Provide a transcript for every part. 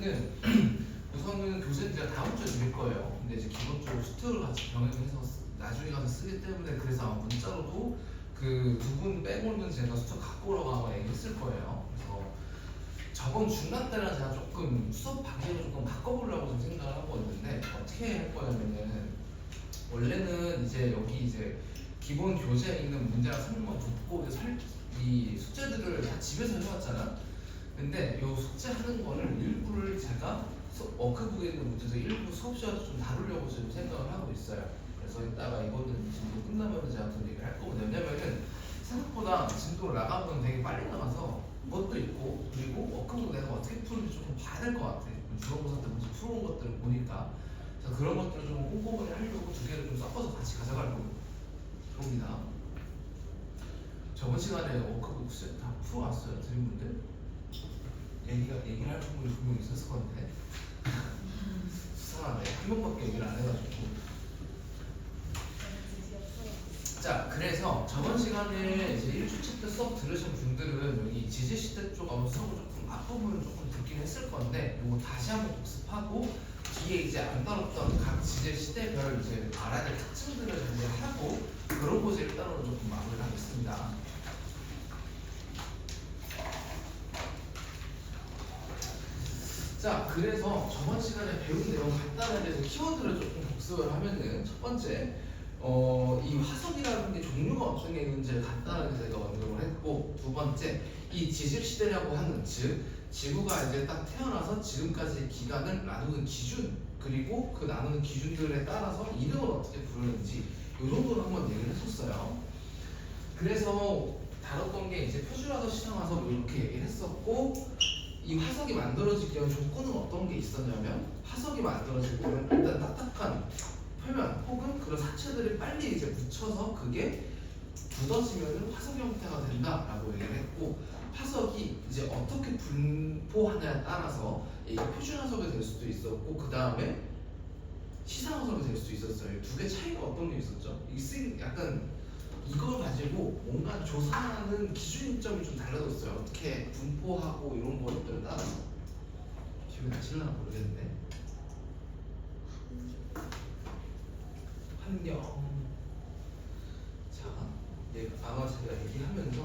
하면은 우선은 교재는 제가 다음 주에 드릴 거예요. 근데 이제 기본적으로 수트를 같이 병행해서 나중에 가서 쓰기 때문에 그래서 아마 문자로도 그 두 분 빼고는 제가 수트 갖고 오라고 아마 얘기했을 거예요. 그래서 저번 중간 때랑 제가 조금 수업 방식을 조금 바꿔보려고 좀 생각을 하고 있는데 어떻게 할 거냐면은 원래는 이제 여기 이제 기본 교재에 있는 문제랑 설명만 듣고 이 숙제들을 다 집에서 해왔잖아. 근데 이 숙제하는 거를 일부를 제가 워크북에 있는 문제에서 일부 수업 시간에 좀 다루려고 지금 생각을 하고 있어요. 그래서 이따가 이거는 진도 끝나면 제가 좀 얘기를 할 거거든요. 왜냐면은 생각보다 진도를 나가보면 되게 빨리 나가서 그것도 있고 그리고 워크북 내가 어떻게 푸는지 조금 봐야 될 것 같아. 중간고사 때 문제 풀어온 것들을 보니까 그래서 그런 것들을 좀 꼼꼼하게 하려고 두 개를 좀 섞어서 같이 가져가려고 합니다. 저번 시간에 워크북 다 풀어왔어요. 드린 분들 얘기를 할 부분이 분명히 있었을 건데 수상하네. 한 번밖에 얘기를 안 해가지고. 자, 그래서 저번 시간에 이제 1주차 때 수업 들으신 분들은 여기 지제시대 쪽 아마 수업을 조금 앞부분을 조금 듣긴 했을 건데 이거 다시 한번 복습하고 뒤에 이제 안 다뤘던 각 지제시대별 이제 알아야 될 특징들을 정리하고 그러고 이제 일단으로 조금 마무리를 하겠습니다. 자, 그래서 저번 시간에 배운 내용 간단하게 해서 키워드를 조금 복습을 하면은 첫 번째 이 화석이라는 게 종류가 어떤 게 있는지 간단하게 제가 언급을 했고 두 번째 이 지질시대라고 하는 즉 지구가 이제 딱 태어나서 지금까지의 기간을 나누는 기준 그리고 그 나누는 기준들에 따라서 이름을 어떻게 부르는지 이 정도를 한번 얘기를 했었어요. 그래서 다뤘던 게 이제 표준화서 시장화서 뭐 이렇게 얘기를 했었고 이 화석이 만들어지기 위한 조건은 어떤 게 있었냐면 화석이 만들어지려면 일단 딱딱한 표면 혹은 그런 사체들이 빨리 이제 묻혀서 그게 굳어지면 화석 형태가 된다라고 얘기를 했고 화석이 이제 어떻게 분포하냐에 따라서 이게 표준 화석이 될 수도 있었고 그 다음에 시상 화석이 될 수도 있었어요. 두 개 차이가 어떤 게 있었죠? 약간 이걸 가지고 뭔가 조사하는 기준점이 좀 달라졌어요. 어떻게 분포하고 이런 것들에 따라서 기억이 나실려나 모르겠는데 환경 자, 아마 제가 얘기하면서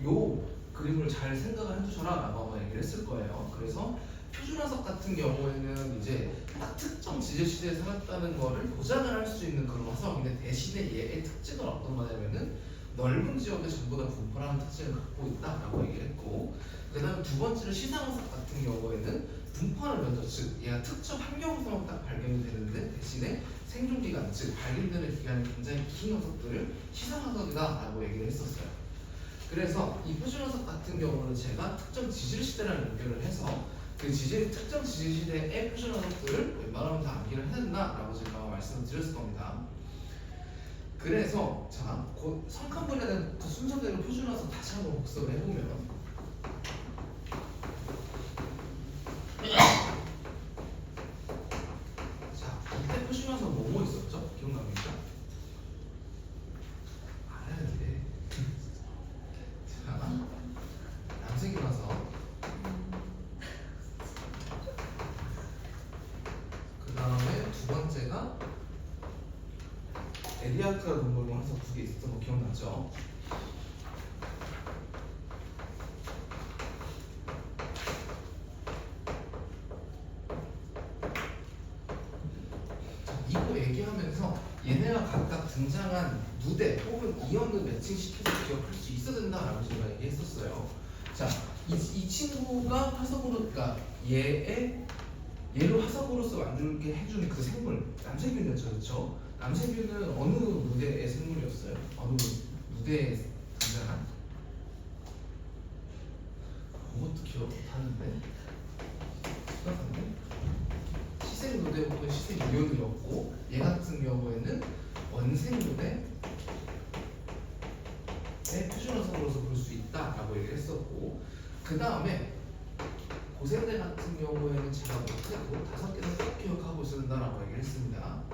요 그림을 잘 생각을 해두셔라 라고 아마 얘기를 했을 거예요. 그래서 표준화석 같은 경우에는 이제 딱 특정 지질시대에 살았다는 거를 보장을 할 수 있는 그런 화석인데 대신에 얘의 특징은 어떤 거냐면은 넓은 지역에 전부 다 분포라는 특징을 갖고 있다라고 얘기를 했고 그 다음에 두 번째로 시상화석 같은 경우에는 분포하는 면적 즉 얘가 특정 환경성으로 딱 발견이 되는데 대신에 생존기간 즉 발견되는 기간이 굉장히 긴 화석들을 시상화석이다라고 얘기를 했었어요. 그래서 이 표준화석 같은 경우는 제가 특정 지질시대라는 연결을 해서 그 특정 지질시대의 표준화석들을 웬만하면 다 암기를 해야 된다라고 제가 말씀을 드렸을 겁니다. 그래서 자, 성칸분에 대한 그 순서대로 표준화석 다시 한번 복습을 해보면 자, 이때 표준화석 뭐뭐 있었죠? 기억납니까? 알아야 돼. 자, 남색이 나서 그 다음에 두 번째가 에리아크라 동물원 화석 두 개 있었던 거 기억나죠? 이거 얘기하면서 얘네가 각각 등장한 무대 혹은 이언을 매칭시켜서 기억할 수 있어야 된다라고 제가 얘기했었어요. 자, 이 친구가 화석으로, 그러니까 얘를 화석으로서 만들게 해주는 그 생물 남세균이었죠, 그렇죠? 남세균은 어느 무대의 생물이었어요? 어느 무대에 등장한? 그것도 기억 못하는데 생각하네. 시생 무대 혹은 시생 유형이었고 얘 같은 경우에는 원생 무대의 표준화석으로서 볼 수 있다라고 얘기를 했었고 그 다음에 고생대 같은 경우에는 제가 못해도 5개는 꼭 기억하고 있어야 된다라고 얘기를 했습니다.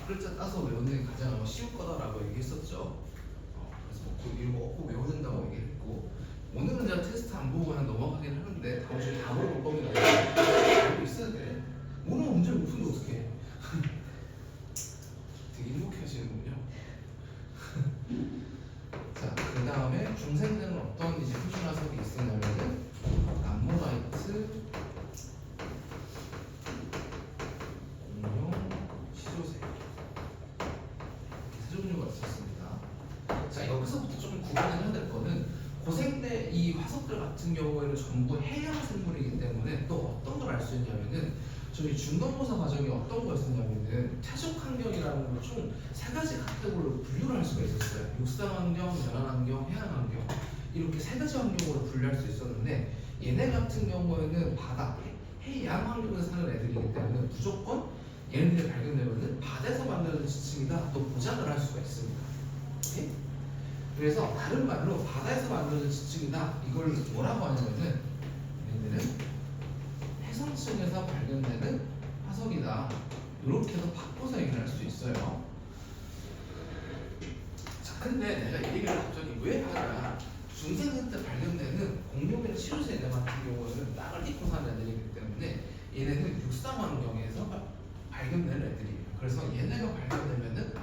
글자 따서 외우는 게 가장 아마 쉬울 거다라고 얘기했었죠. 그래서 이거 꼭 외워야 된다고 얘기했고, 오늘은 제가 테스트 안 보고 그냥 넘어가긴 하는데 다음 주에 다 물어볼 겁니다. 알고 있어야 돼. 오늘 문제 못 푼데 어떡해. 되게 행복해 하시는군요. 자, 그 다음에 중생들은 어떤 이제 표준화석이 있었냐면은 암모나이트, 공룡, 시조새 세 종류가 있었습니다. 자, 여기서부터 좀 구분을 해야 될 거는 고생대 이 화석들 같은 경우에는 전부 해양 생물이기 때문에 또 어떤 걸 알 수 있냐면은 저희 중간고사 과정이 어떤 거였었냐면은 태적 환경이라는 걸 총 세 가지 카테고리로 분류를 할 수가 있었어요. 육상 환경, 연안 환경, 해안 환경 이렇게 세 가지 환경으로 분류할 수 있었는데 얘네 같은 경우에는 바다, 해양 환경에 사는 애들이기 때문에 무조건 얘네들이 발견되면은 바다에서 만들어진 지층이다 또 보장을 할 수가 있습니다. 오케이? 그래서 다른 말로 바다에서 만들어진 지층이다 이걸 뭐라고 하냐면은 얘네들은 해상층에서 발견되는 화석이다 이렇게 해서 바꿔서 얘기를 할 수 있어요. 자, 근데 내가 이 얘기를 갑자기 왜 하냐, 중생들 때 발견되는 공룡이나 시루새 얘네 같은 경우는 땅을 딛고 사는 애들이기 때문에 얘네는 육상 환경에서 발견되는 애들이에요. 그래서 얘네가 발견되면은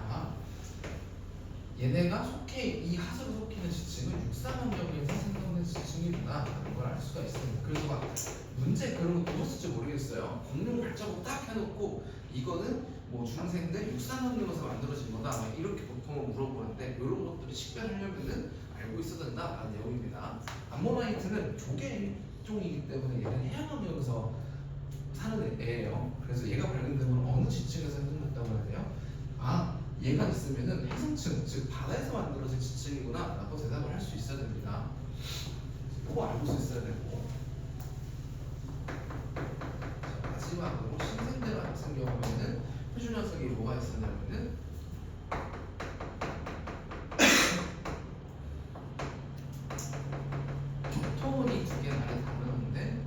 얘네가 이 화석에 속해 있는 지층은 육상 환경에서 생성된 지층이구나 라는 걸 알 수가 있습니다. 그래서 막 문제 그런 거 보셨을지 모르겠어요. 공룡 발자국 딱 해놓고 이거는 뭐 중생대 육상 환경에서 만들어진 거다 막 이렇게 보통은 물어보는데 이런 것들을 식별하려면은 알고 있어야 된다라는 내용입니다. 암모나이트는 조개종이기 때문에 얘는 해양 환경에서 사는 애예요. 그래서 얘가 발견되면 어느 지층에서 생성됐다고 해야 돼요? 얘가 있으면은 해상층, 즉 바다에서 만들어진 지층이구나 라고 대답을 할 수 있어야 됩니다. 그거 알고 있어야 되고, 자, 마지막으로 신생대 같은 경우에는 표준 녀석이 뭐가 있었냐면은 토온이 두 개 나이 다르는데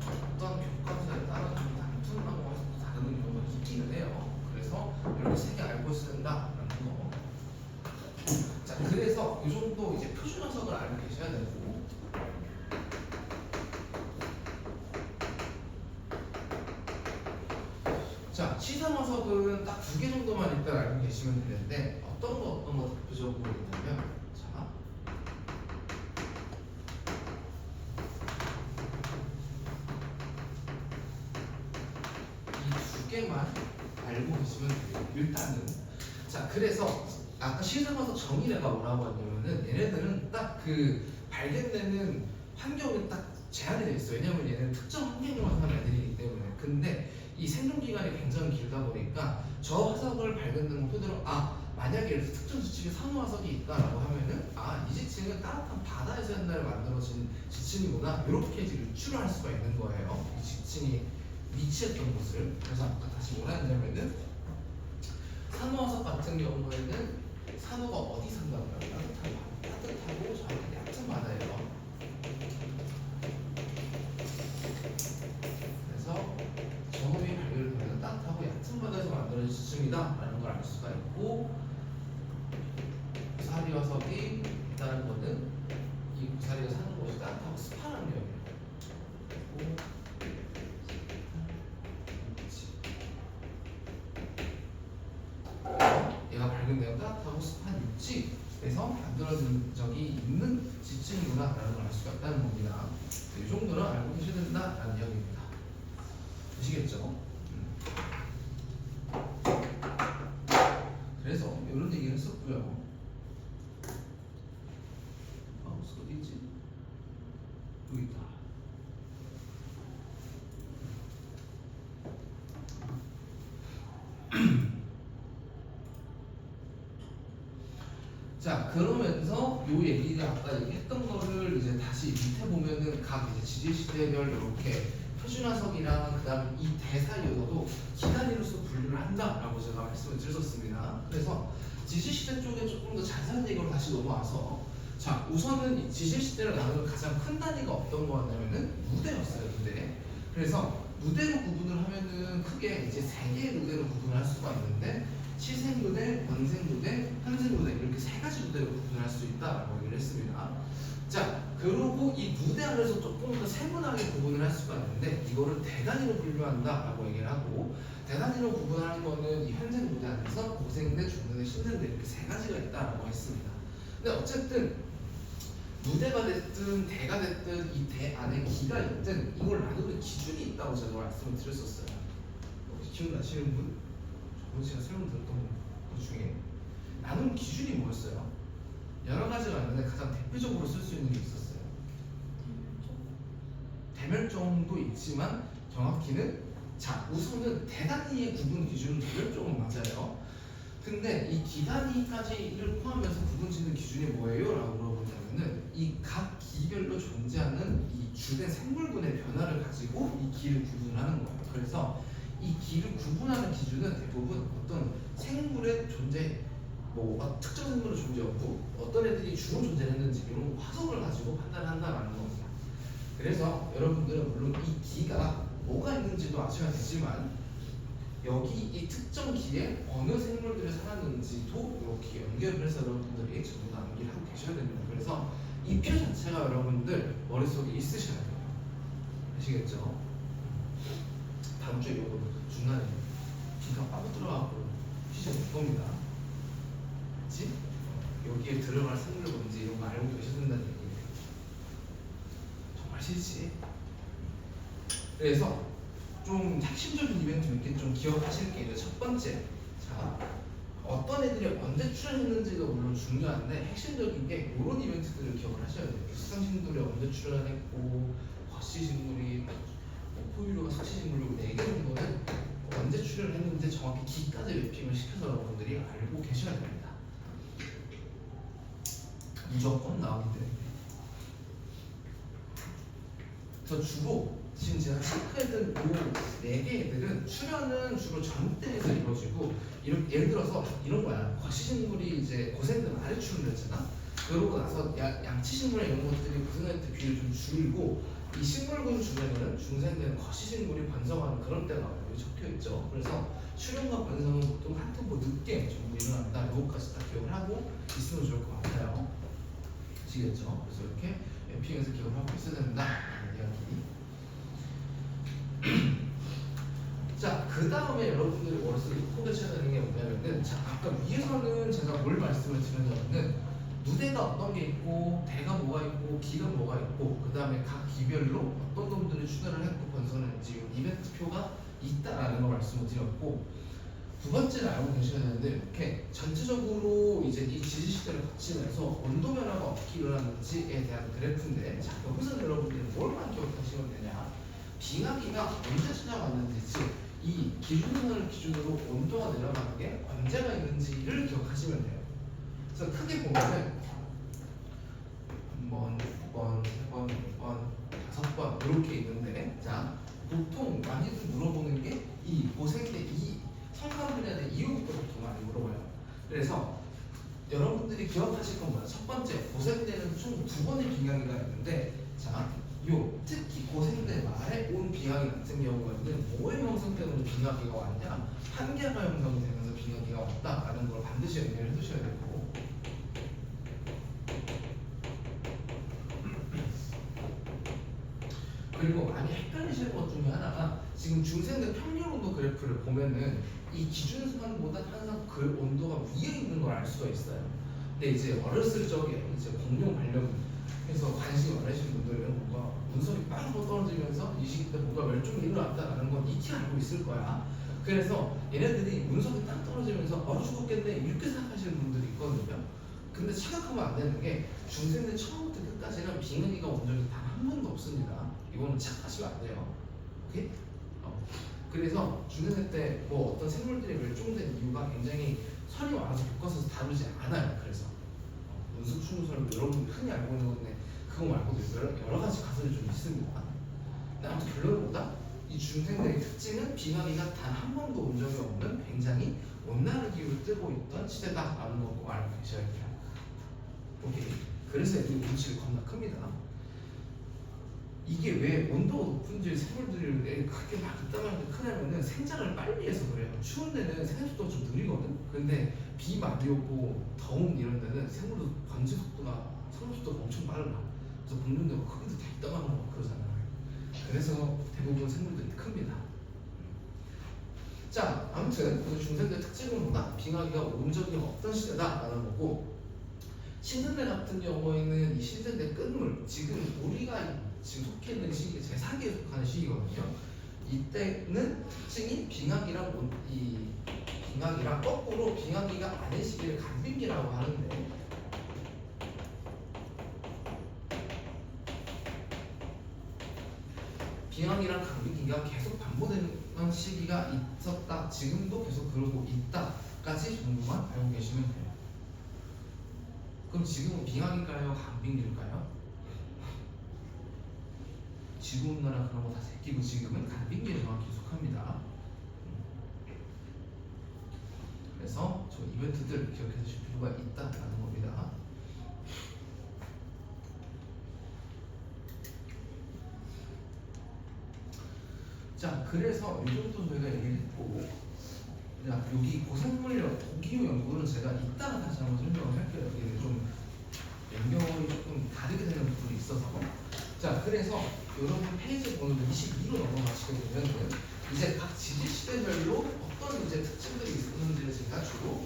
어떤 교과서에 따라 좀 단순하고 다른 경우가 있기는 해요. 그래서 이렇게 세 개 알고 있어야 된다라는 거. 자, 그래서 이 정도 이제 표준 화석을 알고 계셔야 되고, 자, 시상 화석은 딱 두 개 정도만 일단 알고 계시면 되는데 어떤 거 대표적으로 있냐면, 자, 이 두 개만 알고 계시면 돼요. 일단은. 자, 그래서 아까 시상화석 정의가 뭐라고 하냐면은 얘네들은 딱 그 발견되는 환경이 딱 제한이 돼 있어요. 왜냐면 얘는 특정 환경에만 사는 애들이기 때문에. 근데 이 생존 기간이 굉장히 길다 보니까 저 화석을 발견된 거 토대로 만약에 예를 들어 특정 지층에 산호 화석이 있다라고 하면은 이 지층은 따뜻한 바다에서 옛날에 만들어진 지층이구나 이렇게 이제 유추를 할 수가 있는 거예요. 이 지층이 위치했던 곳을. 그래서 아까 다시 뭐라 했냐면은 산호 화석 같은 경우에는 산호가 어디 산다고요? 따뜻하고 저렇게 얕은 바다예요. 그래서 저놈이 발견되는 따뜻하고 얕은 바다에서 만들어진 지층이다라는 걸 알 수가 있고, 고사리 화석이 있다는 거는 이 고사리가 사는 곳이 따뜻하고 습한 환경이에요. 얘가 발견되어 따뜻하고 습한 육지에서 만들어진 적이 있는 지층이구나라는 걸 알 수가 있다는 겁니다. 이 정도는 알고 계셔야 된다라는 이야기입니다. 아시겠죠? 그래서 이런 얘기를 했었고요. 마우스 어디 있지? 여기 있다. 자, 그러면서 요 얘기가 아까 얘기했던 거를 이제 다시 밑에 보면은 각 이제 지질시대별 이렇게 표준화석이랑 그 다음에 이 대사이어서도 기단위로서 분류를 한다라고 제가 말씀을 드렸었습니다. 그래서 지질시대 쪽에 조금 더 자세한 얘기로 다시 넘어와서, 자, 우선은 이 지질시대를 나누는 가장 큰 단위가 어떤 거였냐면은 무대였어요, 무대. 그래서 누대로 구분을 하면은 크게 이제 세 개의 누대로 구분을 할 수가 있는데 시생 누대, 원생 누대, 현생 누대 이렇게 세 가지 누대로 구분을 할 수 있다라고 얘기를 했습니다. 자, 그리고 이 누대 안에서 조금 더 세분하게 구분을 할 수가 있는데 이거를 대단위로 분류한다라고 얘기를 하고 대단위로 구분하는 거는 이 현생 누대 안에서 고생대, 중생대, 신생대 이렇게 세 가지가 있다라고 했습니다. 근데 어쨌든 누대가 됐든 대가 됐든 이 대 안에 기가 있든 이걸 나누는 기준이 있다고 제가 말씀을 드렸었어요. 혹시 기억나시는 분? 저번 시간 설명드렸던 것 중에 나누는 기준이 뭐였어요? 여러 가지가 있는데 가장 대표적으로 쓸 수 있는 게 있었어요. 대멸종도 있지만 정확히는 자 우선은 대단위의 구분 기준은 대멸종은 맞아요. 근데 이 기단위까지를 포함해서 구분 짓는 기준이 뭐예요? 라고 물어보냐면은 이 각 기별로 존재하는 이 주된 생물군의 변화를 가지고 이 기를 구분하는 거예요. 그래서 이 기를 구분하는 기준은 대부분 어떤 생물의 존재 뭐 특정 생물의 존재 없고 어떤 애들이 주로 존재했는지 이런 화석을 가지고 판단한다라는 겁니다. 그래서 여러분들은 물론 이 기가 뭐가 있는지도 아셔야 되지만 여기 이 특정 기에 어느 생물들이 살았는지도 이렇게 연결을 해서 여러분들이 전부 다 암기를 하고 계셔야 됩니다. 그래서 이 표 자체가 여러분들 머릿속에 있으셔야 돼요. 아시겠죠? 다음 주에 이거 중간에 비가 빠져들어가고 퀴즈 낼 겁니다. 그치? 여기에 들어갈 생물이 뭔지 이런 거 알고 계셔야 된다는 얘기예요. 정말 싫지? 그래서 좀 핵심적인 이벤트 몇 개 좀 기억하실 게 있는데 첫 번째, 자 어떤 애들이 언제 출연했는지도 물론 중요한데 핵심적인 게 이런 이벤트들을 기억을 하셔야 돼요. 수상식물이 언제 출연했고 거시식물이 포유류가 석시식물이고 4개 정도는 언제 출연했는지 정확히 기까지 매핑을 시켜서 여러분들이 알고 계셔야 됩니다. 무조건 나오기 때문에. 저 주로 지금 제가 체크해둔 이 4개 애들은 출연은 주로 전대에서 이루어지고 예를 들어서 이런 거야. 거시식물이 이제 고생대 말에 출연했잖아. 그러고 나서 양치식물 이런 것들이 고생대 비율이 좀 줄고 이 식물군 중에는 중생대는 거시식물이 번성하는 그런 때가 여기 적혀있죠. 그래서 출연과 번성은 보통 한 템포 늦게 전부 일어난다. 이것까지 다 기억을 하고 있으면 좋을 것 같아요. 아시겠죠? 그래서 이렇게 맵핑에서 기억을 하고 있어야 된다. 이야기. 자, 그 다음에 여러분들이 머릿속에 꼭 외쳐야 되는 게 뭐냐면은 자, 아까 위에서는 제가 뭘 말씀을 드렸냐면은 누대가 어떤 게 있고 대가 뭐가 있고 기가 뭐가 있고 그 다음에 각 기별로 어떤 놈들이 출현을 했고 번성했는지 이벤트표가 있다라는 걸 말씀을 드렸고 두 번째는 알고 계셔야 되는데 이렇게 전체적으로 이제 이 지지 시대를 거치면서 온도 변화가 어떻게 일어나는지에 대한 그래프인데 자, 여기서 여러분들이 뭘만 기억하시면 되냐 빙하기가 언제 찾아왔는지 즉 이 기준선을 기준으로 온도가 내려가는 게 언제가 있는지를 기억하시면 돼요. 그래서 크게 보면은 한 번, 두 번, 세 번, 네 번, 5번 이렇게 있는데 자 보통 많이들 물어보는 게 이 고생대 이 성과분야에 대한 이유부터 보통 많이 물어봐요. 그래서 여러분들이 기억하실 건 뭐야? 첫 번째 고생대는 총 2번의 빙하기가 있는데 자 요 특히 고생대 말에 온 빙하기 같은 경우에는 뭐의 형성 때문에 빙하기가 왔냐 한계가 형성이 되면서 빙하기가 왔다라는 걸 반드시 연결을 해두셔야 되고 그리고 많이 헷갈리시는 것 중에 하나가 지금 중생대 평균온도 그래프를 보면은 이 기준선보다 항상 그 온도가 위에 있는 걸 알 수가 있어요. 근데 이제 어렸을 적에 이제 공룡 관련해서 관심이 많으신 분들은 뭔가 운석이 빵 떨어지면서 이 시기 때 뭔가 멸종이 일어났다라는 건 익히 알고 있을 거야. 그래서 얘네들이 운석이 딱 떨어지면서 죽었겠네 이렇게 생각하시는 분들이 있거든요. 근데 착각하면 안 되는 게 중생대 처음부터 끝까지는 빙하기가 온 적이 단 한 번도 없습니다. 이거는 착각하시면 안 돼요. 오케이? 그래서 중생대 때 뭐 어떤 생물들이 멸종된 이유가 굉장히 설이 많아서 교과서에서 다루지 않아요. 그래서 운석충설은 여러분들이 흔히 알고 있는 건데 그거 말고도 여러 가지 가설이 좀 있습니다. 근데 아무튼 결론보다 이 중생대의 특징은 빙하기가 단 한 번도 온 적이 없는 굉장히 온난화 기후를 뜨고 있던 시대다라는 거 꼭 알고 계셔야 돼요. 오케이. 그래서 애들이 눈치가 겁나 큽니다. 이게 왜 온도가 높은 지 생물들이 그렇게 막 이따만하게 크냐면은 생장을 빨리 해서 그래요. 추운 데는 생장 속도가 좀 느리거든. 근데 비 많이 오고 더운 이런 데는 생물도 번지 속도가 성장 속도가 엄청 빨라. 그래서 공룡도 크기도 다 이따만한 거 그러잖아요. 그래서 대부분 생물들이 큽니다. 자, 아무튼 오늘 중생대 특징은 뭐다? 빙하기가 온 적이 없던 시대다라는 거고, 신생대 같은 경우에는 이 신생대 끝물, 지금 우리가 지금 속해 있는 시기 제4기에 속하는 시기거든요. 이때는 특징이 빙하기랑 거꾸로 빙하기가 아닌 시기를 간빙기라고 하는데, 빙하기랑 간빙기가 계속 반복되는 시기가 있었다. 지금도 계속 그러고 있다까지 정도만 알고 계시면 돼요. 그럼 지금은 빙하기일까요? 간빙기일까요? 지구온난화 그런 거 다 제끼고 지금은 간빙기에 정확히 속합니다. 그래서 저 이벤트들 기억해 주실 필요가 있다라는 겁니다. 자, 그래서 이 정도 저희가 얘기를 했고, 자, 여기 고생물력 고기후 연구는 제가 이따가 다시 한번 설명을 할게요. 여기는 좀 연결이 조금 다르게 되는 부분이 있어서. 자, 그래서 여러분 페이지 번호도 22로 넘어가시게 되면 이제 각 지질 시대별로 어떤 이제 특징들이 있었는지를 제가 주로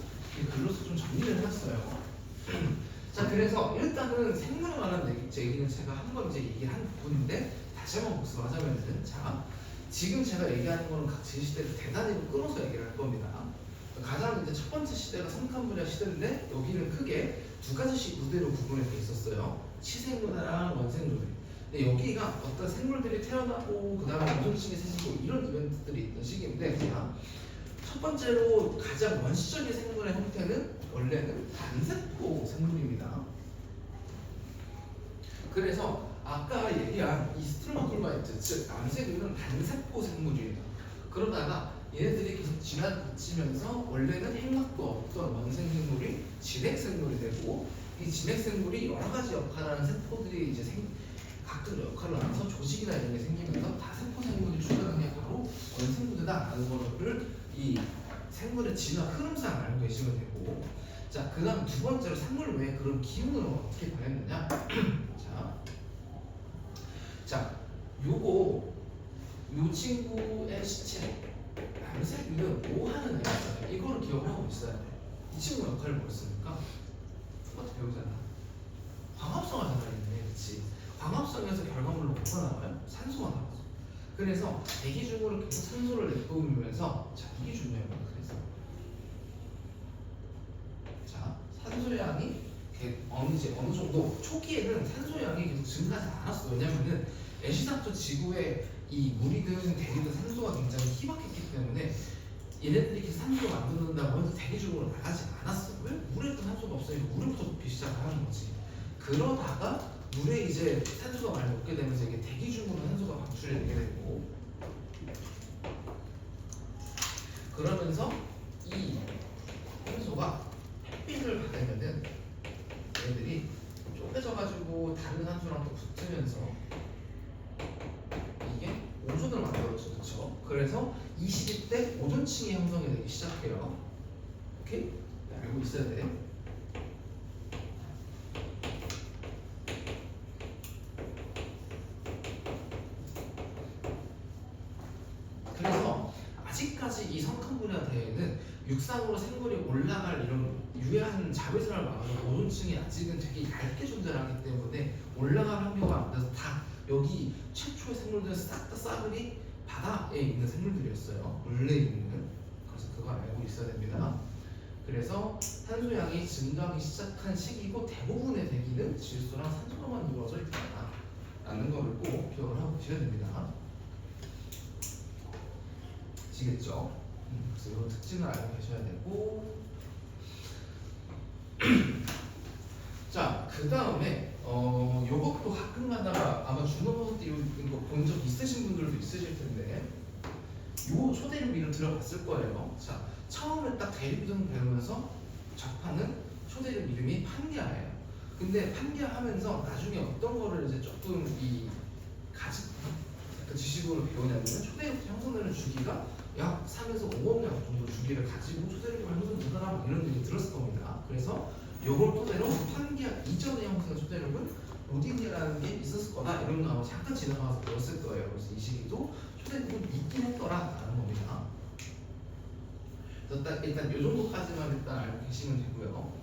글로서 좀 정리를 해놨어요. 자, 그래서 일단은 생물에 관한 얘기는 제가 한번 이제 얘기를 한 부분인데 다시 한번 복습하자면은, 자, 지금 제가 얘기하는 거는 각 지질 시대를 대단히 끊어서 얘기를 할 겁니다. 가장 이제 첫 번째 시대가 성칸브리아 시대인데 여기는 크게 두 가지씩 무대로 구분이 돼 있었어요. 치생문화랑 원생조대. 근데 여기가 어떤 생물들이 태어나고 그 다음에 오존층이 생기고 이런 이벤트들이 있던 시기인데, 자, 첫 번째로 가장 원시적인 생물의 형태는 원래는 단세포 생물입니다. 그래서 아까 얘기한 이 스트로마톨마이트, 즉 암세균은 단세포 생물이에요. 그러다가 얘네들이 계속 지나치면서 원래는 핵막도 없던 원생생물이 진핵생물이 되고, 이 진핵생물이 여러 가지 역할을 하는 세포들이 이제 각종 역할을 하면서 조직이나 이런 게 생기면서 다세포 생물이 출현한 게 바로 원생구대다라는 거를 이 생물의 진화 흐름상 알고 계시면 되고, 자, 그 다음 두 번째로 생물 외에 그런 기운을 어떻게 변했느냐. 자, 요 친구의 시체 암세균은 뭐 하는 애였어요? 이거를 기억을 하고 있어야 돼. 이 친구 역할을 뭐였습니까? 똑같이 배우잖아. 광합성하잖아, 얘네. 그치? 광합성에서 결과물로 뭐가 나와요? 산소가 나와요. 그래서 대기 중으로 계속 산소를 내뿜으면서, 자, 이게 중요해요. 그래서 자, 산소 양이 어느 정도 초기에는 산소 양이 계속 증가하지 않았어. 왜냐면은 애시당초 지구에 이 물이든 대기든 산소가 굉장히 희박했기 때문에 얘네들이 계속 산소를 만든다고 해서 대기 중으로 나가지 않았어. 왜? 물에도 산소가 없으니까 물부터 높이 시작을 하는 거지. 그러다가 물에 이제 산소가 많이 녹게 되면서 이게 대기 중으로 산소가 방출이 되게 되고, 그러면서 이 산소가 햇빛을 받으면은 얘들이 쪼개져가지고 다른 산소랑 또 붙으면서 이게 오존을 만들어줘. 그쵸? 그래서 이 시기 때 오존층이 형성이 되기 시작해요. 오케이? 알고 있어야 돼. 그래서 아직까지 이 성칸브리아 대에는 육상으로 생물이 올라갈 이런 유해한 자외선을 막아서 오존층이 아직은 되게 얇게 존재하기 때문에 올라갈 확률가 안 돼서 다 여기 최초의 생물들은 싹 다 싸그리 바다에 있는 생물들이었어요. 원래 있는. 그래서 그걸 알고 있어야 됩니다. 그래서 산소양이 증가하기 시작한 시기고 대부분의 대기는 질소랑 산소로만 이루어져 있다라는 거를 꼭 기억을 하고 계셔야 됩니다. 아시겠죠? 그래서 이런 특징을 알고 계셔야 되고, 자, 그 다음에 요것도 가끔 가다가 아마 중간고사 때 이거 본 적 있으신 분들도 있으실 텐데, 요 초대륙 들어봤을 거예요. 자, 처음에 딱 대륙전 배우면서 접하는 초대륙 이름이 판게아예요. 근데 판게아 하면서 나중에 어떤 거를 이제 조금 가지 그 지식으로 배우냐면 초대륙 형성되는 주기가 약 3에서 5억 년 정도 주기를 가지고 초대륙이 형성되더라 이런 얘기 들었을 겁니다. 그래서 요걸 토대로 판기약 이전에 형성된 초대륙은 로딘이라는 게 있었을 거다 이런 거 아마 잠깐 지나가서 배웠을 거예요. 그래서 이 시기도 초대륙은 있긴 했더라라는 겁니다. 그래서 일단 이 정도까지만 일단 알고 계시면 되고요.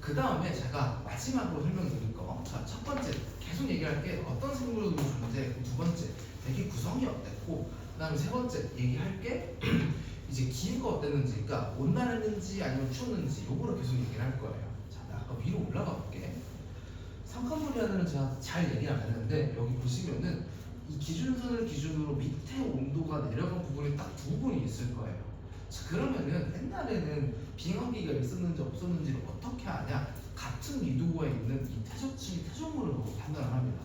그 다음에 제가 마지막으로 설명드릴 거, 자, 첫 번째 계속 얘기할 게 어떤 생물도 존재했고, 두 번째 대기 구성이 어땠고, 그 다음에 세 번째 얘기할 게 이제 기후가 어땠는지, 그러니까 온난했는지 아니면 추웠는지 요거를 계속 얘기를 할 거예요. 자, 나 아까 위로 올라가 볼게. 삼카모리아는 제가 잘 얘기 안 했는데 여기 보시면은 이 기준선을 기준으로 밑에 온도가 내려간 부분이 딱 두 부분이 있을 거예요. 자, 그러면은 옛날에는 빙하기가 있었는지 없었는지를 어떻게 아냐? 같은 위도에 있는 이 태적층이 태적물을 보고 판단을 합니다.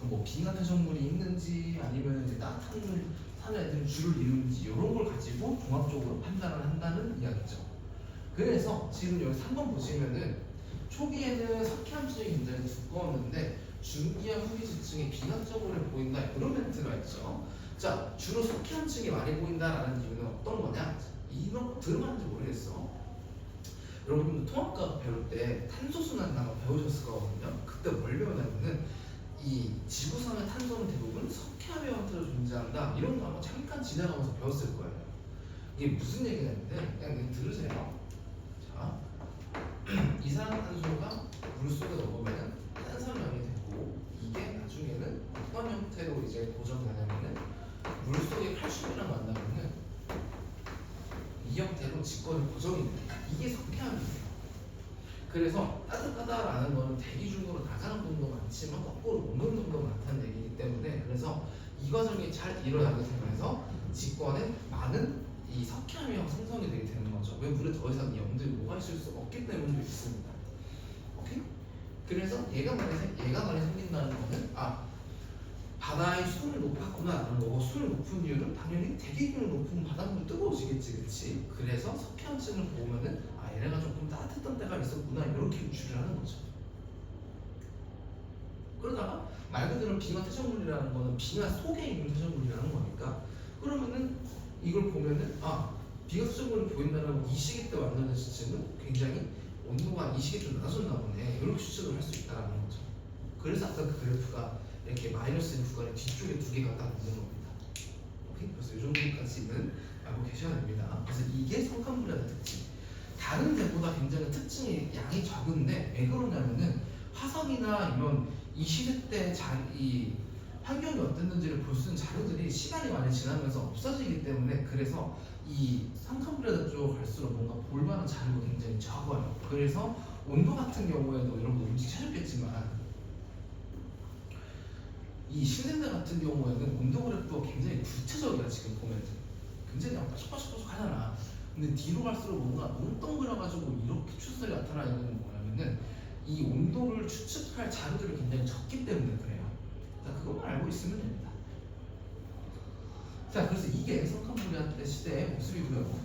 뭐 빙하 태적물이 있는지 아니면 이제 따뜻한 물 사는 애들이 줄을 이루는지 이런 걸 가지고 종합적으로 판단을 한다는 이야기죠. 그래서 지금 여기 3번 보시면은 초기에는 석회암층이 굉장히 두꺼웠는데 중기와 후기 지층이 빙하적으로 보인다 이런 멘트가 있죠. 자, 주로 석회암층이 많이 보인다라는 이유는 어떤 거냐? 이런 거 들어봤는지 모르겠어. 여러분들 통합과학 배울 때 탄소순환 아마 배우셨을 거거든요. 그때 뭘 배우냐면은 이 지구상의 탄소는 대부분 석회암의 형태로 존재한다 이런 거 아마 잠깐 지나가면서 배웠을 거예요. 이게 무슨 얘기냐면은 그냥 들으세요. 자, 이산화탄소가 물속에 넣으면 탄산염이 되고 이게 나중에는 어떤 형태로 이제 고정되냐면은 물속에 칼슘이랑 만나면은 이 형태로 직권이 고정이 돼요. 이게 석회암이에요. 그래서 따뜻하다라는 거는 대기 중으로 나가는 분도 많지만 거꾸로 오는 분도 많다는 얘기이기 때문에 그래서 이 과정이 잘 일어나게 되면서 직권에 많은 이 석회암이 생성이 되게 되는 거죠. 왜 물에 더 이상 이 염들이 뭐가 있을 수 없기 때문도 있습니다. 오케이? 그래서 얘가 만약에 생긴다는 거는 바다의 수온이 높았구나라는 거고 수온이 높은 이유는 당연히 대기 기온이 높으면 바닷물이 뜨거워지겠지, 그렇지? 그래서 석회암층을 보면은 얘네가 조금 따뜻했던 때가 있었구나 이렇게 유추를 하는 거죠. 그러다가 말 그대로 빙하 태적물이라는 거는 빙하 속에 있는 태적물이라는 거니까 그러면은 이걸 보면은 빙하 태적물이 보인다는 이 시기 때 만나는 지층은 굉장히 온도가 이 시기에 좀 낮았나 보네 이렇게 추측을 할 수 있다는 거죠. 그래서 아까 그 그래프가 이렇게 마이너스인 구간의 뒤쪽에 두 개가 딱 있는 겁니다. 오케이? 그래서 이 정도까지는 알고 계셔야 됩니다. 그래서 이게 성칸불야의 특징. 다른 데보다 굉장히 특징이 양이 적은데 왜 그러냐면은 화성이나 이런 이 시대 때 이 환경이 어땠는지를 볼 수 있는 자료들이 시간이 많이 지나면서 없어지기 때문에 그래서 이 성칸불야 쪽으로 갈수록 뭔가 볼만한 자료가 굉장히 적어요. 그래서 온도 같은 경우에도 여러분 음식 찾았겠지만 이 신생대 같은 경우에는 온도 그래프가 굉장히 구체적이야. 지금 보면 굉장히 빠삭빠삭 하잖아. 근데 뒤로 갈수록 뭔가 뭉뚱그려가지고 이렇게 추설이 나타나는 건 뭐냐면은 이 온도를 추측할 자료들이 굉장히 적기 때문에 그래요. 자, 그것만 알고 있으면 됩니다. 자, 그래서 이게 성칸불야 시대의 모습이고요.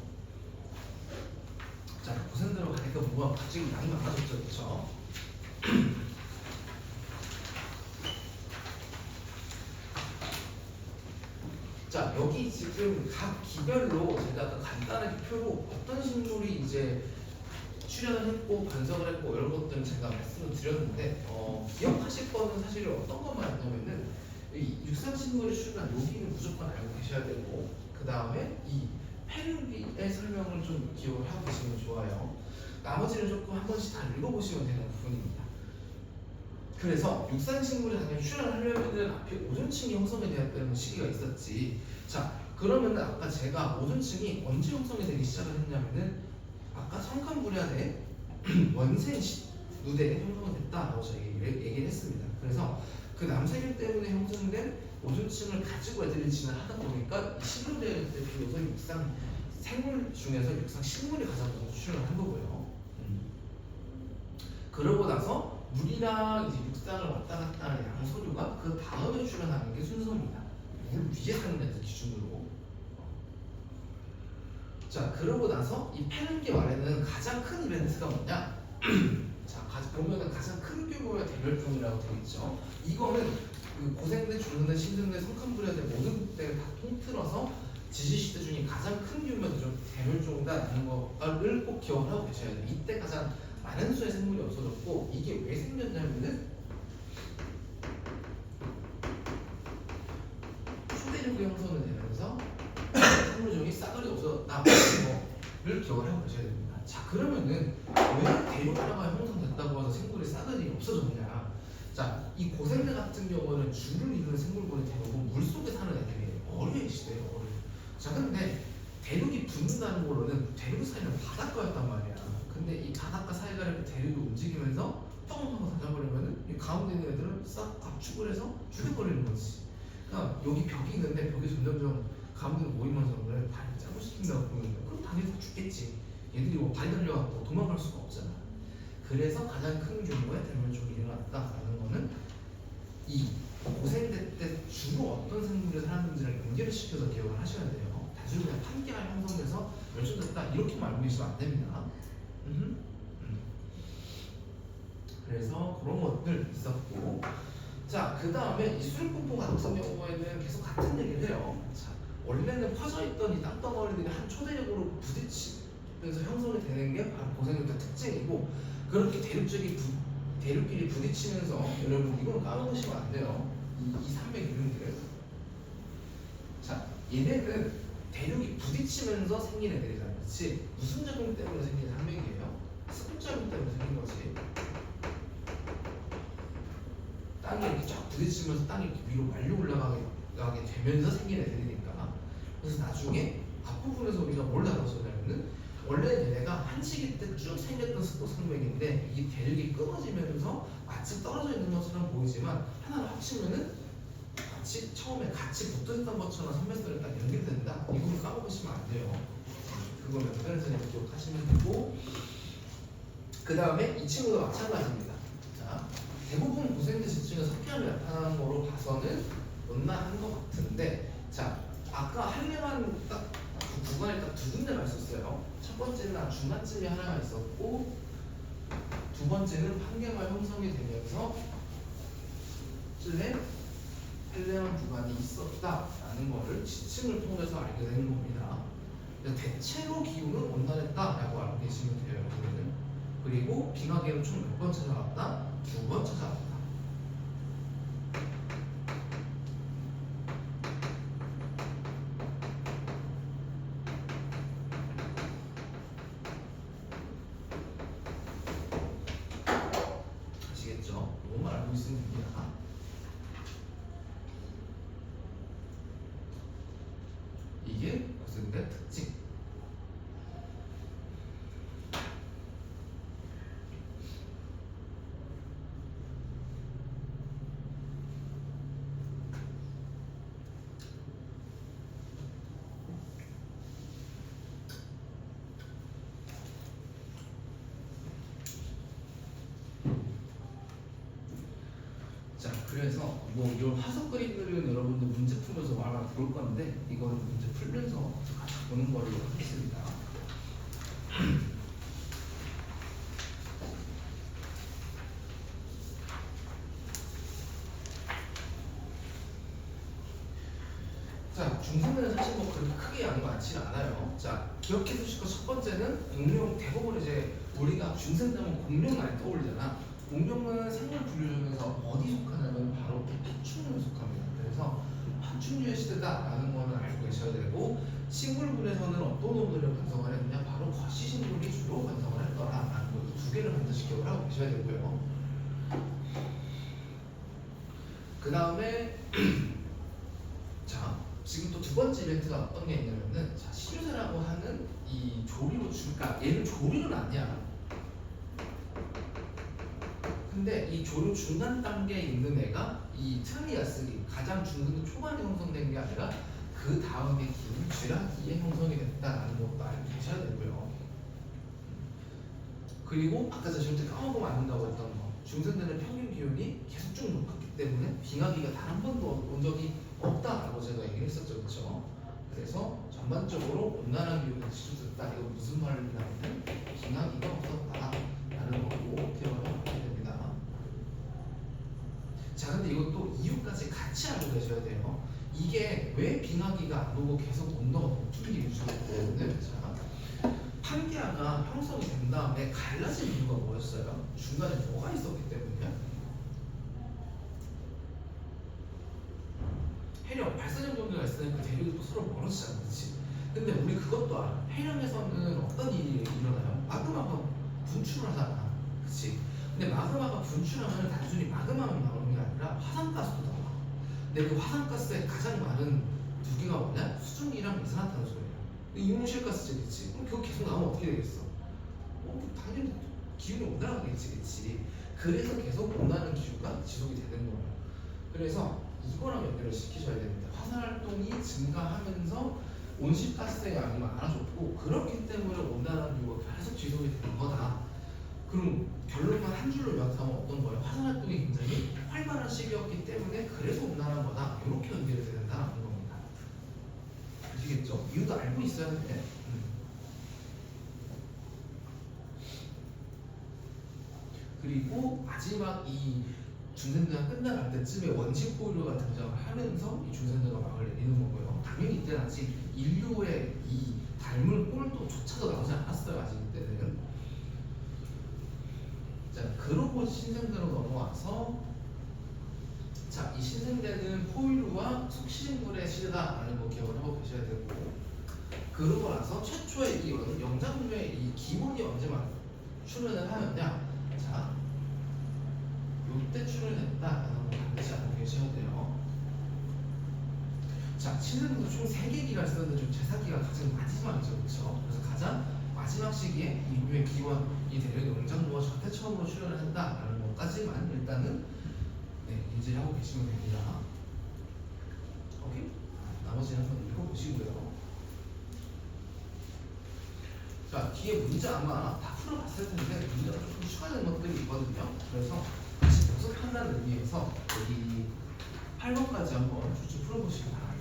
자, 고생대로 가니까 뭐가 갑자기 양이 많아졌죠, 그렇죠? 자, 여기 지금 각 기별로 제가 간단하게 표로 어떤 식물이 이제 출연을 했고 분석을 했고 이런 것들은 제가 말씀을 드렸는데 기억하실 거는 사실 어떤 것만 알냐면은 이 육상식물이 출연한 여기는 무조건 알고 계셔야 되고 그 다음에 이 페르비의 설명을 좀 기억을 하고 계시면 좋아요. 나머지는 조금 한 번씩 다 읽어보시면 되는 부분입니다. 그래서 육상식물이 당연히 출현하려면은 앞에 오존층이 형성이 되었다는 시기가 있었지. 자, 그러면 아까 제가 오존층이 언제 형성이 되기 시작을 했냐면은 아까 성칸불야의 원생 누대에 형성이 됐다라고 저희 얘기를 했습니다. 그래서 그 남세균 때문에 형성된 오존층을 가지고 애들이 진화하다 보니까 이 식물대에 비해서 육상 생물 중에서 육상 식물이 가장 먼저 출현을 한 거고요. 그러고 나서 물이랑 이제 육상을 왔다 갔다 하는 양서류가 그 다음에 출현하는 게 순서입니다. 물 위에 사는 애들 기준으로. 자, 그러고 나서 이 페른기 말에는 가장 큰 이벤트가 뭐냐? 자, 보면은 가장 큰 규모의 대멸종이라고 되어 있죠. 이거는 그 고생대, 중생대, 신생대, 성칸불야대 모든 국대를 다 통틀어서 지지시대 중에 가장 큰 규모의 대멸종이다라는 거를 꼭 기억을 하고 계셔야 돼요. 이때 가장 많은 수의 생물이 없어졌고 이게 왜 생겼냐면은 초대륙이 형성이 되면서 생물종이 싸그리 없어졌다는 거를 기억을 하고 계셔야 됩니다. 자, 그러면은 왜 대륙 하나가 형성됐다고 해서 생물이 싸그리 없어졌냐? 자, 이 고생대 같은 경우는 줄을 이루는 생물군이 대부분 물속에 사는 애들이에요. 어류의 시대예요, 어류. 자, 근데 대륙이 붙는다는 거로는 대륙 사이는 바닷가였단 말이야. 근데 이 바닷가 사이가 대륙이 움직이면서 뻥 하고 닫아버리면은 이 가운데 있는 애들은 싹 압축을 해서 죽여버리는 거지. 그러니까 여기 벽이 있는데 벽이 점점점 가운데로 모이면서 그래 다리 짜고 시킨다고 보면 그럼 당연히 죽겠지. 얘들이 뭐 다리 달려갖고 도망갈 수가 없잖아. 그래서 가장 큰 규모의 대멸종이 일어났다라는 거는 이 고생대 때 주로 어떤 생물이 살았는지를 연결을 시켜서 기억을 하셔야 돼요. 단순히 그냥 판기가 형성돼서 멸종됐다 이렇게만 알고 계시면 안 됩니다. 그래서 그런 것들 있었고, 자, 그 다음에 이 수륙분포 같은 경우에는 계속 같은 얘기를 해요. 자, 원래는 퍼져있던 이 땅덩어리들이 한 초대륙으로 부딪히면서 형성이 되는 게 바로 고생대 특징이고, 그렇게 대륙끼리 부딪히면서 여러분 이건 까먹으시면 안 돼요. 이 산맥 이름들. 자, 얘네는 대륙이 부딪히면서 생긴 애들이잖아요. 그렇지? 무슨 작용 때문에 생긴 산맥이에요? 습 작용 때문에 생긴 거지. 땅이 이렇게 쫙 부딪히면서 땅이 이렇게 위로 말려 올라가게 되면서 생긴 애들이니까. 그래서 나중에 앞부분에서 우리가 뭘 다뤘었냐면은 원래 얘네가 한시기 때 쭉 생겼던 습도 산맥인데 이 대륙이 끊어지면서 마치 떨어져 있는 것처럼 보이지만 하나를 합치면은 마치 처음에 같이 붙어있던 것처럼 산맥들이 딱 연결된다. 이걸 까먹으시면 안 돼요. 그거 몇 번에서 기억하시면 되고, 그 다음에 이 친구도 마찬가지입니다. 자, 대부분 고생대 지층에 석회암이 나타나는 거로 봐서는 원만한 것 같은데, 자, 아까 한레만 딱 그 구간에 딱 두 군데가 있었어요. 첫 번째는 중간쯤에 하나가 있었고, 두 번째는 판개가 형성이 되면서 한레만 구간이 있었다라는 거를 지층을 통해서 알게 되는 겁니다. 대체로 기후는 온난했다라고 알고 계시면 돼요. 여러분은. 그리고 빙하계는 총 몇 번 찾아왔다? 2번 찾아왔다. 아시겠죠? 이것만 알고 있으면 됩니다. 이게 고생대 특징. 자, 그래서 뭐 이런 화석 그림들은 여러분들 문제 풀면서 말만 볼 건데 이거는 문제 풀면서 같이 보는 거로 하겠습니다. 자, 중생대는 사실 뭐 그렇게 크게 양이 많지는 않아요. 자, 기억해 두실 거 첫 번째는 공룡. 대부분 이제 우리가 중생대면 공룡 많이 떠올리잖아. 공룡은 생물 분류 중에서 어디 속하냐면 바로 파충류에 속합니다. 그래서 파충류의 시대다라는 거는 알고 계셔야 되고, 식물군에서는 어떤 놈들을 분석을 했느냐, 바로 거시식물이 주로 분석을 할 거라라는 거, 이 두 개를 반드시 기억을 하고 계셔야 되고요. 그 다음에 자, 지금 또 두 번째 이벤트가 어떤 게 있냐면은, 자, 시류새라고 하는 이 조류, 그러니까 얘는 조류는 아니야. 근데 이 조류 중간 단계에 있는 애가 이 트리아스기, 가장 중근 초반에 형성된 게 아니라 그 다음에 기운 쥐라기에 형성이 됐다라는 것도 알고 계셔야 되고요. 그리고 아까 제가 절대 까먹으면 안 된다고 했던 거, 중생대는 평균 기온이 계속 쭉 높았기 때문에 빙하기가 단 한 번도 온 적이 없다라고 제가 얘기를 했었죠. 그렇죠? 그래서 전반적으로 온난한 기온이 지속됐다. 이거 무슨 말이냐면 빙하기가 없었다라는 거고 기억을 하게 됩니다. 자, 근데 이것도 이유까지 같이 알고 계셔야 돼요. 이게 왜 빙하기가 안 오고 계속 온도가 높은 게 유지가 되는데, 자, 판기아가 형성이 된 다음에 갈라진 이유가 뭐였어요? 중간에 뭐가 있었기 때문이야? 해령, 발사적 정도가 있으니까 그 대륙이 또 서로 멀어지잖아, 그렇지? 근데 우리 그것도 알아. 해령에서는 어떤 일이 일어나요? 마그마가 분출을 하잖아, 그렇지? 근데 마그마가 분출하면 단순히 마그마만 나오는 게 아니라 화산가스도 나와. 근데 그 화산가스의 가장 많은 두 개가 뭐냐? 수증기랑 이산화탄소예요. 이온실가스지, 그렇지? 그럼 그거 계속 나오면 어떻게 되겠어? 당연히 기온이 올라가겠지, 그렇지? 그래서 계속 온다는 기후가 지속이 되는 거예요. 그래서 이거랑 연결을 시키셔야 됩니다. 화산 활동이 증가하면서 온실가스의 양이 많아졌고 그렇기 때문에 온난화 기후가 계속 지속이 되는 거다. 그럼 결론만 한 줄로 요약하면 어떤 거예요? 화산 활동이 굉장히 활발한 시기였기 때문에 그래서 온난한 거다. 이렇게 연결이 된다는 겁니다. 아시겠죠? 이유도 알고 있어야 돼. 그리고 마지막 이 중생대가 끝나갈 때쯤에 원시 포유류가 등장을 하면서 이 중생대가 막을 내리는 거고요. 당연히 이때는 아직 인류의 이 닮을 꼴도조차도 나오지 않았어요. 아직 이때는. 자, 그러고 신생대로 넘어와서 자, 이 신생대는 포유류와 속시생물의 시대다라는 거 기억을 하고 계셔야 되고 그러고 나서 최초의 이 영장류의 이 기본이 언제 출현을 하느냐? 자, 요때 출연했다라는 걸 반드시 알고 계셔야 돼요. 자, 신생도 총 3개 기가 있었는데 좀 제사기가 가장 마지막이죠, 그렇죠? 그래서 가장 마지막 시기에 인류의 기원이 되는 영장류가 저때 처음으로 출연을 한다라는 것까지만 일단은 인지를 하고 계시면 됩니다. 오케이? 나머지는 한번 읽어보시고요. 자, 뒤에 문제 아마 다 풀어봤을 텐데 문제가 조금 추가된 것들이 있거든요. 그래서 다시 복습한다는 의미에서 여기 8번까지 한번 쭉쭉 풀어보시기 바랍니다.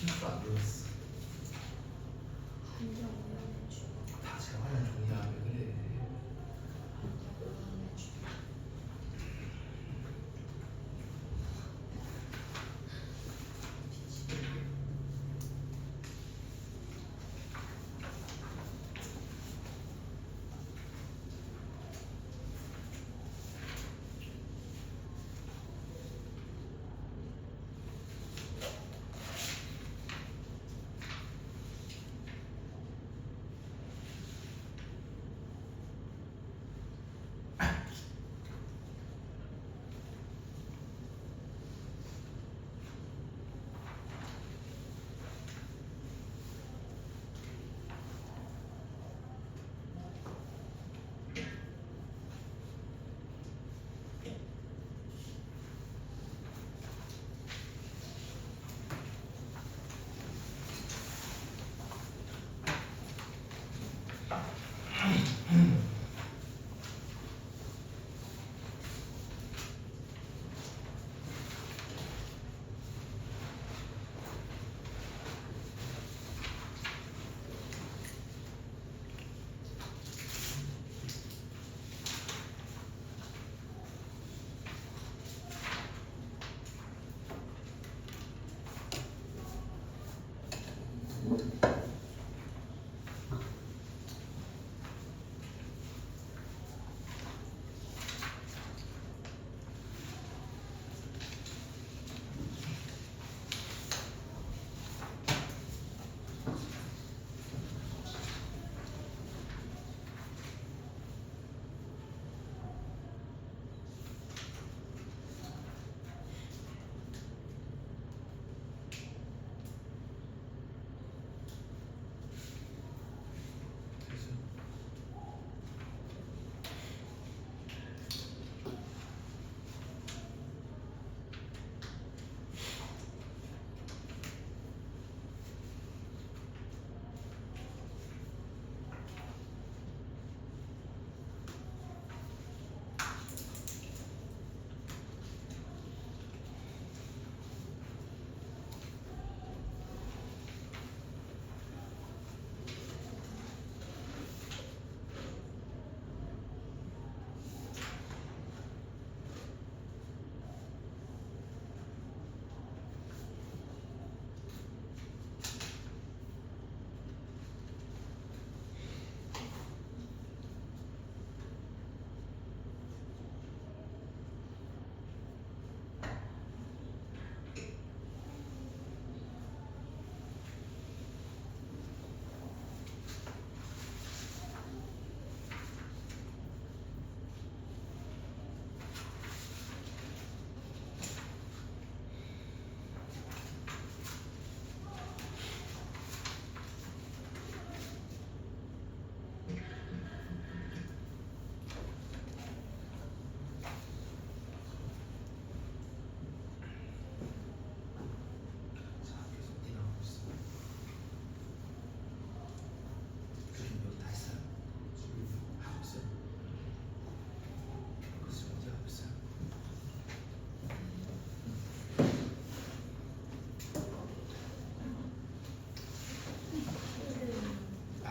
실수 안 들었어. 다 재활용 종이야. 왜 그래?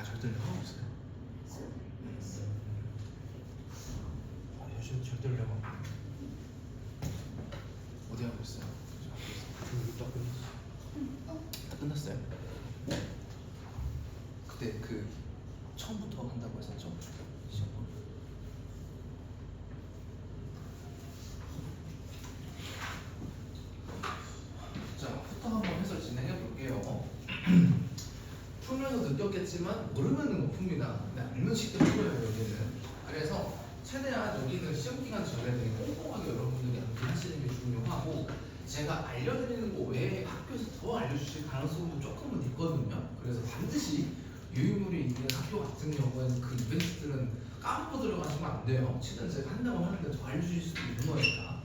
절대로 하고 있어요. 요즘 절대로 하고 어디 하고 있어요? 다 끝났어. 다 끝났어요. 그때 그 처음부터 한다고 했었죠? 자, 부터 한번 해서 진행해 볼게요. 풀면서 느꼈겠지만 모르면 못 풉니다. 근데 알면 쉽게 풀어요 여기는. 그래서 최대한 여기는 시험 기간 전에 되게 꼼꼼하게 여러분들이 암기하시는 게 중요하고, 제가 알려드리는 거 외에 학교에서 더 알려주실 가능성도 조금은 있거든요. 그래서 반드시 유의물이 있는 학교 같은 경우에는 그 이벤트들은 까먹고 들어가시면 안 돼요. 실은 제가 한다고 하는데 더 알려주실 수도 있는 거니까.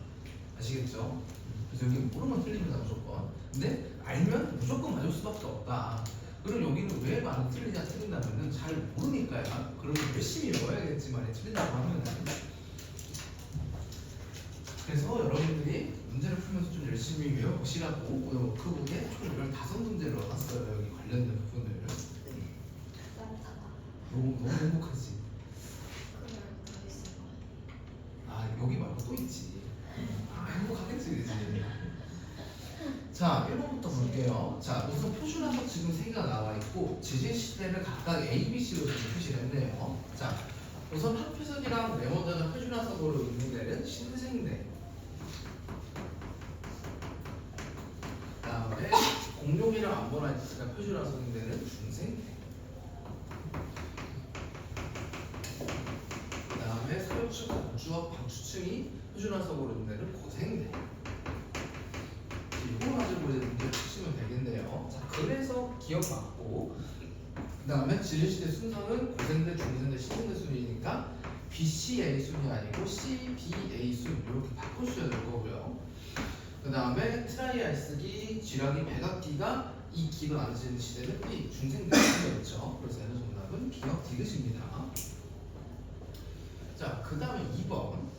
아시겠죠? 그래서 여기 모르면 틀립니다 무조건. 근데 알면 무조건 맞을 수밖에 없다. 그럼 여기는 왜 많이 틀린다면은 잘 모르니까요. 그러면 열심히 외워야겠지만 틀린다고 하면은. 그래서 여러분들이 문제를 풀면서 좀 열심히 외워보시라고 오늘 워크북에 총 15문제를 표준화석 지금 3개가 나와 있고 지진 시대를 각각 A, B, C로 지금 표시를 했네요. 자, 우선 합표석이랑 메모전을 표준화석으로 인용되는 신생대. 그다음에 공룡이랑 암모나이트가 표준화석이 되는 중생대. 그다음에 서역축, 강주와 방추층이 표준화석으로 인되는 고생대. 이거 가지고 이제 문제 푸시면 되겠네요. 자, 그래서 기억 맞고, 그 다음에 진리시대 순서는 고생대, 중생대, 시생대 순이니까 BCA 순이 아니고 CBA 순 이렇게 바꿔주셔야 될 거고요. 그 다음에 트라이알 쓰기, 쥐라기, 백악기가 이 기가 나눠지는 시대는 B, 중생대 순이었죠. 그래서 얘는 정답은 B가 디귿입니다. 자, 그 다음에 2번.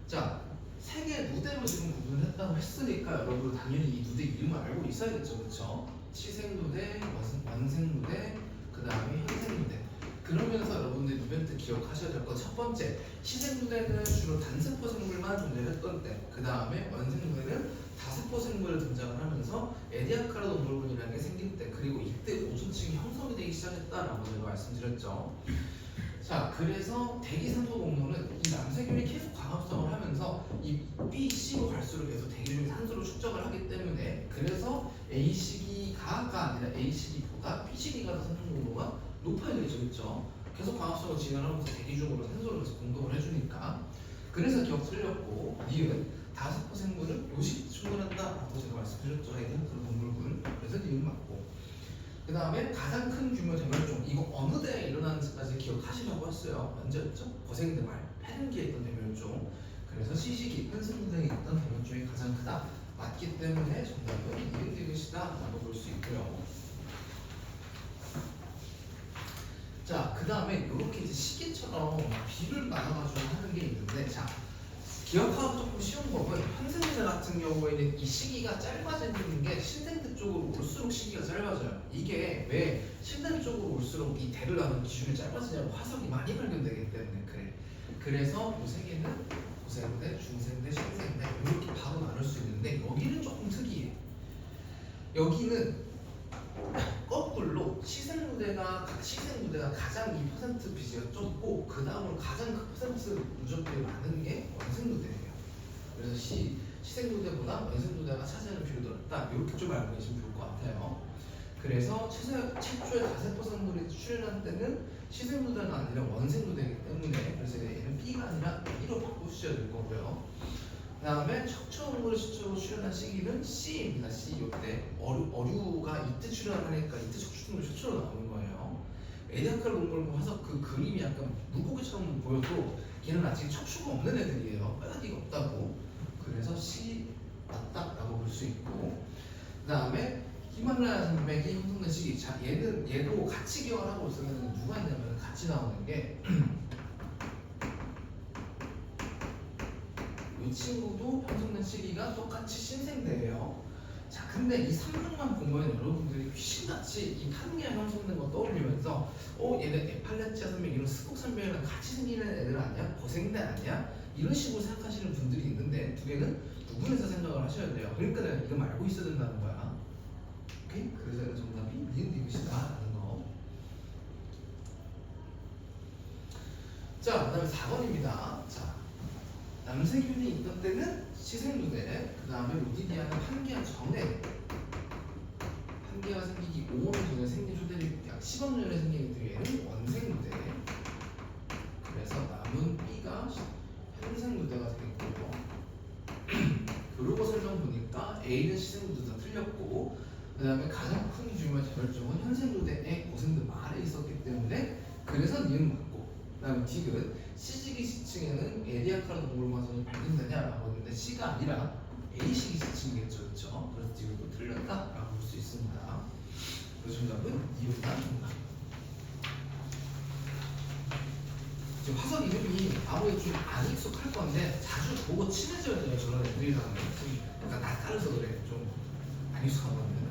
자, 세 개 누대로 지금 구분을 했다고 했으니까 여러분 당연히 이 누대 이름을 알고 있어야겠죠, 그렇죠? 치생누대, 완생누대, 그 다음에 현생누대. 그러면서 여러분들이 이벤트 기억하셔야 될 것 첫 번째, 치생누대는 주로 단세포 생물만 존재했던 때, 그 다음에 완생누대는 다세포 생물을 등장을 하면서 에디아카라 동물군이라는 게 생긴 때, 그리고 이때 오존층이 형성이 되기 시작했다라고 제가 말씀드렸죠. 자, 그래서 대기산소 공로는 이 남세균이 계속 광합성을 하면서 이 B, C로 갈수록 계속 대기 중에 산소를 축적을 하기 때문에 그래서 A 시기가가 아니라 A 시기보다 B 시기가 더 산소 공로가 높아야 되죠, 그렇죠? 계속 광합성을 진행하면서 대기 중으로 산소를 계속 공급을 해주니까 그래서 기억 틀렸고 니은 다세포 생물은 요식 충분한다라고 제가 말씀드렸죠, 애들 그런 동물군. 그래서 니은 맞고. 그 다음에 가장 큰 규모 대멸종 이거 어느 대에 일어나는지까지 기억하시라고 했어요. 언제였죠? 거세대 말 폐등기에 있던 대멸종. 그래서 시시기, 현생등에 있던 대멸종이 가장 크다. 맞기 때문에 정답은 이은 디귿이다 라고 볼 수 있고요. 자, 그 다음에 이렇게 이제 시기처럼 비를 나눠가지고 하는 게 있는데, 자, 기억하기 조금 쉬운 법은 현생대 같은 경우에는 이 시기가 짧아지는 게 신생대 쪽으로 올수록 시기가 짧아져요. 이게 왜 신생대 쪽으로 올수록 이 대를 나누는 기준이 짧아지냐고 화석이 많이 발견되기 때문에 그래. 그래서 이 세 개는 고생대, 중생대, 신생대 이렇게 바로 나눌 수 있는데 여기는 조금 특이해. 여기는 거꾸로 시생누대가 가장 이 퍼센트 비중이 좁고 그 다음으로 가장 큰 퍼센트 누적들이 많은 게 원생누대예요. 그래서 시생누대보다 원생누대가 차지하는 비율이 넓다. 이렇게 좀 알고 계시면 좋을 것 같아요. 그래서 최초의 다세포 생물이 출현한 때는 시생누대가 아니라 원생누대이기 때문에 그래서 얘는 B가 아니라 B로 바꾸셔야 될 거고요. 그 다음에 척추응물을 시초로 출현한 시기는 C입니다. C 이때 어류가 이때 출현하니까 이때 척추응물이 최초로 나오는 거예요. 에디아카르 동물군 화석 그 그림이 약간 물고기처럼 보여도 얘는 아직 척추가 없는 애들이에요. 뼈다귀가 없다고. 그래서 C 맞다라고 볼 수 있고, 그 다음에 히말라야 산맥이 형성된 시기. 자, 얘도 같이 기억을 하고 있으면 누가 있냐면 같이 나오는 게 이 친구도 형성된 시기가 똑같이 신생대예요. 자, 근데 이 3등만 보면 여러분들이 귀신같이 이 판기가 형성된 거 떠올리면서 얘네 에팔레치아 산맥 이런 스곡 산맥이랑 같이 생기는 애들 아니야? 거생대 아니야? 이런 식으로 생각하시는 분들이 있는데 두 개는 구분해서 생각을 하셔야 돼요. 그러니까 내가 이거 알고 있어야 된다는 거야. 오케이? 그래서 정답이 니은 디귿이다 라는 거. 자, 그 다음에 4번입니다. 자, 남세균이 있던 때는 시생누대, 그 다음에 로디디아는 판기가 전에 판기가 생기기 5년 전에 생긴 초대리 약 10억 년에 생긴 뒤에는 원생누대. 그래서 남은 B가 현생누대가 되겠고요. 그러고 설명 보니까 A는 시생누대가 틀렸고, 그 다음에 가장 큰 규모의 대멸종은 현생누대에 고생대 말에 있었기 때문에 그래서 니은 맞고, 그 다음에 디귿 C시기 시층에는 에디아카라 동물마선이 발견되냐라고 했는데 C가 아니라 A시기 시층이겠죠, 그렇죠? 그래서 디귿도 틀렸다라고 볼 수 있습니다. 그래서 정답은 니은과 정답. 지금 화석 이름이 아무리 좀 안 익숙할 건데 자주 보고 친해져야 돼요, 저런 애들이랑은. 약간 낯가려서 그래, 좀 안 익숙한 건데.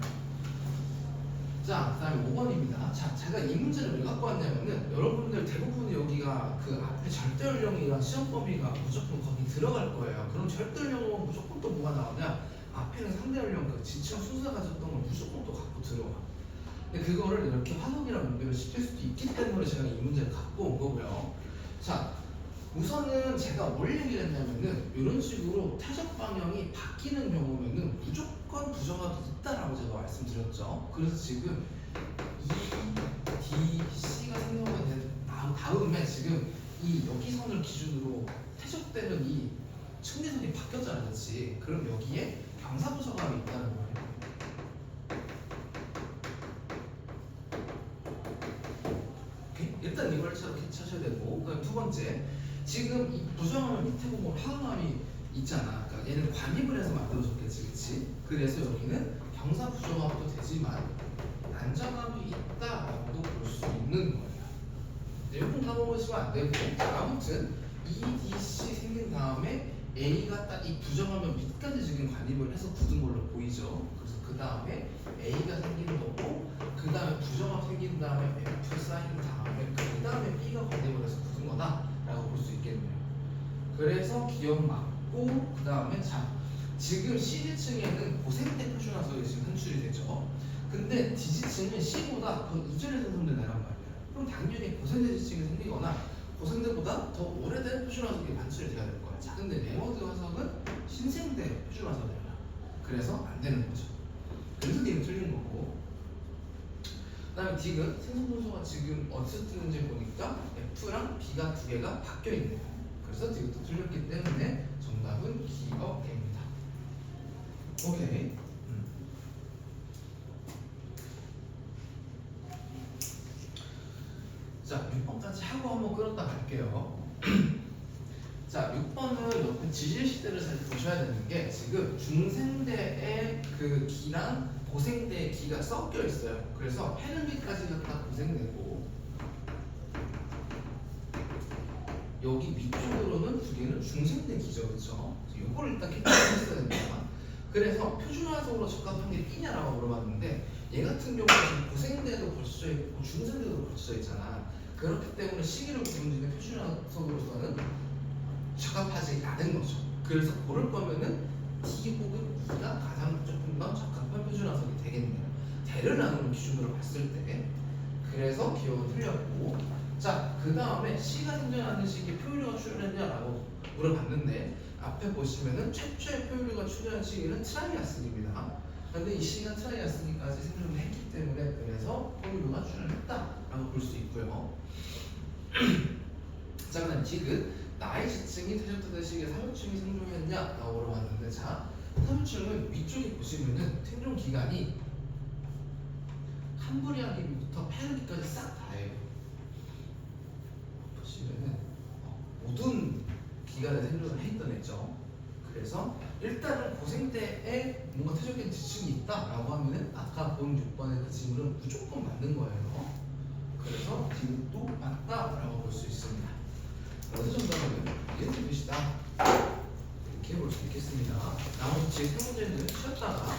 자, 그 다음에 5번입니다. 자, 제가 이 문제를 왜 갖고 왔냐면은 여러분들 대부분 여기가 그 앞에 절대연령이랑 시험 범위가 무조건 거기 들어갈 거예요. 그럼 절대연령은 무조건 또 뭐가 나오냐? 앞에는 상대 연령 그 지층 순서 가졌던 걸 무조건 또 갖고 들어와. 근데 그거를 이렇게 화석이랑 연결을 시킬 수도 있기 때문에 제가 이 문제를 갖고 온 거고요. 자, 우선은 제가 뭘 얘기를 했냐면은 이런 식으로 태적 방향이 바뀌는 경우면은 무조건 부정화도 있다라고 제가 말씀드렸죠. 그래서 지금 이 DC가 생성이 된 다음에 지금 이 여기선을 기준으로 태적되는 이 층리선이 바뀌었잖아, 그렇지? 그럼 여기에 경사부정함이 있다는 거예요. 오케이? 일단 이걸 캐치하셔야 되고, 그다음 두 번째, 지금 이 부정함을 밑에 보면 화음함이 있잖아. 그러니까 얘는 관입을 해서 만들어졌겠지, 그렇지? 그래서 여기는 경사부정함도 되지만 난정함이 있다라고도 볼 수 있는 거예요. 내용 까먹으시면 안 되고, 아무튼 EDC 생긴 다음에 A가 딱 이 부정하면 밑까지 지금 관입을 해서 굳은 걸로 보이죠. 그래서 그 다음에 A가 생기는 거고, 그 다음에 부정함 생긴 다음에 F 쌓인 다음에 그 다음에 B가 관입을 해서 굳은 거다라고 볼 수 있겠네요. 그래서 기억 맞고, 그 다음에 자, 지금 C지층에는 고생대 표준화석이 지금 산출이 되죠. 근데 D지층은 C보다 더 이전에 생성된 애란 말이에요. 그럼 당연히 고생대 지층이 생기거나 고생대보다 더 오래된 표준화석이 반출이 돼야 될 거예요. 자, 근데 레머드 화석은 신생대 표준화석이에요. 그래서 안 되는 거죠. 그래서 D는 틀린 거고. 그 다음에 D는 생성 순서가 지금 어디서 뜨는지 보니까 F랑 B가 두 개가 바뀌어 있네요. 그래서 D가 틀렸기 때문에 정답은 기억됩니다. 오케이. 자, 6번까지 하고 한번 끌었다 갈게요. 자, 6번은 옆에 지질 시대를 잘 보셔야 되는 게 지금 중생대의 그 기랑 고생대의 기가 섞여 있어요. 그래서 헤르미까지가 다 고생대고 여기 위쪽으로는 두 개는 중생대 기죠, 그렇죠? 이걸 일단 캐치했어야 됩니다. 그래서 표준화석으로 적합한 게 B냐라고 물어봤는데 얘 같은 경우는 지금 고생대도 걸쳐 있고 중생대도 걸쳐 있잖아. 그렇기 때문에 시기를 구분짓는 표준화석으로서는 적합하지 않은 거죠. 그래서 고를 거면은 D 혹은 E가 가장 조금 더 적합한 표준화석이 되겠네요. 대를 나누는 기준으로 봤을 때. 그래서 기억은 틀렸고, 자, 그 다음에 C가 생겨나는 시기에 표율류가 출현했냐라고 물어봤는데 앞에 보시면은 최초의 표율류가 출현한 시기는 트라이아스입니다. 근데 이 C가 트라이아스까지 생성을 했기 때문에 그래서 표율류가 출현했다라고 볼 수 있고요. 자, 그다음 D는 나의 지층이 태적되던 시기에 삼유층이 생존했냐라고 물어봤는데, 자, 삼유층은 위쪽에 보시면은 생존 기간이 캄브리아기부터 페르기까지 싹 다예요. 보시면은 모든 기간에 생존을 했던 애죠. 그래서 일단은 고생대에 뭔가 태적된 지층이 있다라고 하면은 아까 본 6번의 그 지문은 무조건 맞는 거예요. 그래서 D도 맞다라고 볼 수 있습니다. 그래서 정답은 이렇게 되시다 이렇게 볼 수 있겠습니다. 나머지 제 세 문제는 쉬었다가